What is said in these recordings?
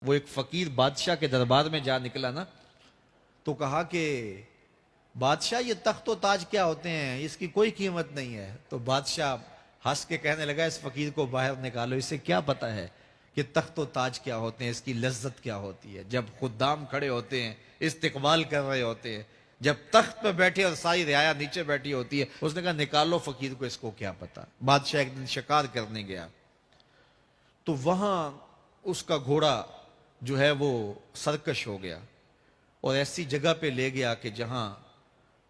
وہ ایک فقیر بادشاہ کے دربار میں جا نکلا نا، تو کہا کہ بادشاہ یہ تخت و تاج کیا ہوتے ہیں، اس کی کوئی قیمت نہیں ہے۔ تو بادشاہ ہنس کے کہنے لگا اس فقیر کو باہر نکالو، اسے کیا پتا ہے کہ تخت و تاج کیا ہوتے ہیں، اس کی لذت کیا ہوتی ہے۔ جب خدام کھڑے ہوتے ہیں، استقبال کر رہے ہوتے ہیں، جب تخت پہ بیٹھے اور ساری رعایا نیچے بیٹھی ہوتی ہے، اس نے کہا نکالو فقیر کو، اس کو کیا پتا۔ بادشاہ ایک دن شکار کرنے گیا تو وہاں اس کا گھوڑا جو ہے وہ سرکش ہو گیا اور ایسی جگہ پہ لے گیا کہ جہاں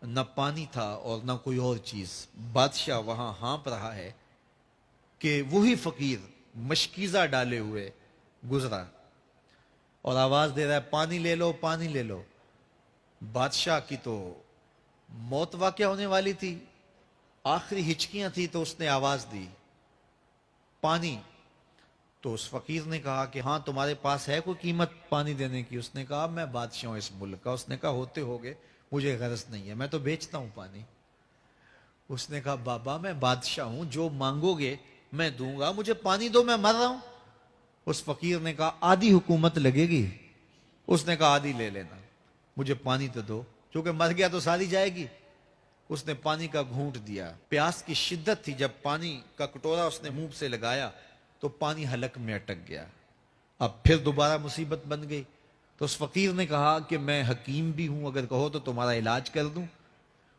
نہ پانی تھا اور نہ کوئی اور چیز۔ بادشاہ وہاں ہانپ رہا ہے کہ وہی فقیر مشکیزہ ڈالے ہوئے گزرا اور آواز دے رہا ہے پانی لے لو، پانی لے لو۔ بادشاہ کی تو موت واقع ہونے والی تھی، آخری ہچکیاں تھی، تو اس نے آواز دی پانی۔ تو اس فقیر نے کہا کہ ہاں تمہارے پاس ہے کوئی قیمت پانی دینے کی؟ اس نے کہا میں بادشاہ ہوں اس ملک کا۔ اس نے کہا ہوتے ہوگے، مجھے غرض نہیں ہے، میں تو بیچتا ہوں پانی۔ اس نے کہا بابا میں بادشاہ ہوں، جو مانگو گے میں دوں گا، مجھے پانی دو، میں مر رہا ہوں۔ اس فقیر نے کہا آدھی حکومت لگے گی۔ اس نے کہا آدھی لے لینا، مجھے پانی تو دو، کیونکہ مر گیا تو ساری جائے گی۔ اس نے پانی کا گھونٹ دیا، پیاس کی شدت تھی، جب پانی کا کٹورا اس نے منہ سے لگایا تو پانی حلق میں اٹک گیا۔ اب پھر دوبارہ مصیبت بن گئی۔ تو اس فقیر نے کہا کہ میں حکیم بھی ہوں، اگر کہو تو تمہارا علاج کر دوں۔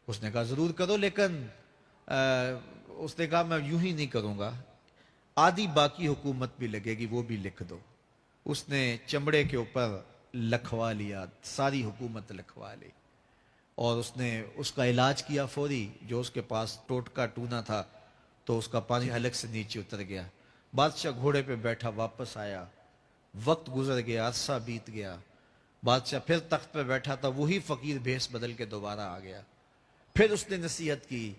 اس نے کہا ضرور کرو، لیکن اس نے کہا میں یوں ہی نہیں کروں گا، آدھی باقی حکومت بھی لگے گی، وہ بھی لکھ دو۔ اس نے چمڑے کے اوپر لکھوا لیا، ساری حکومت لکھوا لی، اور اس نے اس کا علاج کیا فوری۔ جو اس کے پاس ٹوٹکا ٹونا تھا تو اس کا پانی حلق سے نیچے اتر گیا۔ بادشاہ گھوڑے پہ بیٹھا واپس آیا، وقت گزر گیا، عرصہ بیت گیا۔ بادشاہ پھر تخت پہ بیٹھا تھا، وہی فقیر بھیس بدل کے دوبارہ آ گیا۔ پھر اس نے نصیحت کی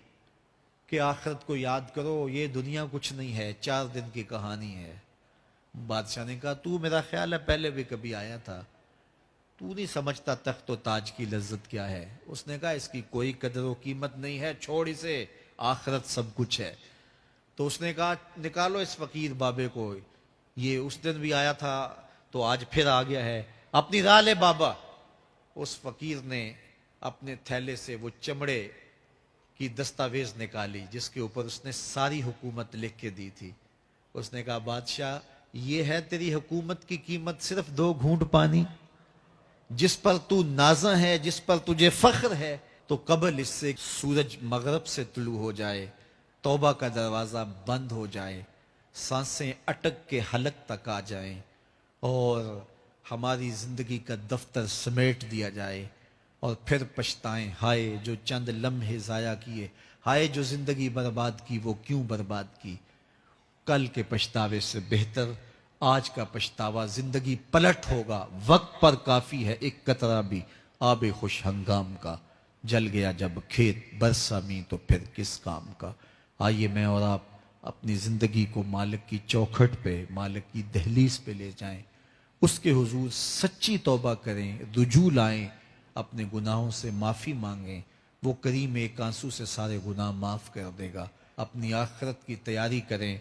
کہ آخرت کو یاد کرو، یہ دنیا کچھ نہیں ہے، 4 دن کی کہانی ہے۔ بادشاہ نے کہا تو میرا خیال ہے پہلے بھی کبھی آیا تھا، تو نہیں سمجھتا تخت و تاج کی لذت کیا ہے۔ اس نے کہا اس کی کوئی قدر و قیمت نہیں ہے، چھوڑ اسے، آخرت سب کچھ ہے۔ تو اس نے کہا نکالو اس فقیر بابے کو، یہ اس دن بھی آیا تھا تو آج پھر آ گیا ہے، اپنی راہ لے بابا۔ اس فقیر نے اپنے تھیلے سے وہ چمڑے کی دستاویز نکالی جس کے اوپر اس نے ساری حکومت لکھ کے دی تھی۔ اس نے کہا بادشاہ یہ ہے تیری حکومت کی قیمت، صرف 2 گھونٹ پانی، جس پر تو نازاں ہے، جس پر تجھے فخر ہے، تو قبل اس سے سورج مغرب سے طلوع ہو جائے، توبہ کا دروازہ بند ہو جائے، سانسیں اٹک کے حلق تک آ جائیں، اور ہماری زندگی کا دفتر سمیٹ دیا جائے، اور پھر پچھتائیں ہائے جو چند لمحے ضائع کیے، ہائے جو زندگی برباد کی وہ کیوں برباد کی۔ کل کے پچھتاوے سے بہتر آج کا پچھتاوا، زندگی پلٹ ہوگا، وقت پر کافی ہے ایک قطرہ بھی آب خوش ہنگام کا، جل گیا جب کھیت برسا می تو پھر کس کام کا۔ آئیے میں اور آپ اپنی زندگی کو مالک کی چوکھٹ پہ، مالک کی دہلیز پہ لے جائیں، اس کے حضور سچی توبہ کریں، رجوع لائیں، اپنے گناہوں سے معافی مانگیں، وہ کریم ایک آنسو سے سارے گناہ معاف کر دے گا۔ اپنی آخرت کی تیاری کریں،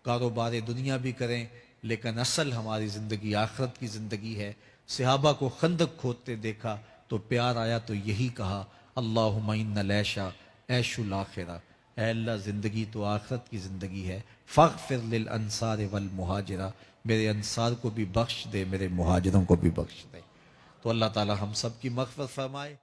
کاروبار دنیا بھی کریں، لیکن اصل ہماری زندگی آخرت کی زندگی ہے۔ صحابہ کو خندق کھودتے دیکھا تو پیار آیا تو یہی کہا اللہم ان العیش عیش الآخرہ، اے اللہ زندگی تو آخرت کی زندگی ہے، فاغفر للانصار والمہاجرہ، میرے انصار کو بھی بخش دے، میرے مہاجروں کو بھی بخش دے۔ تو اللہ تعالی ہم سب کی مغفرت فرمائے۔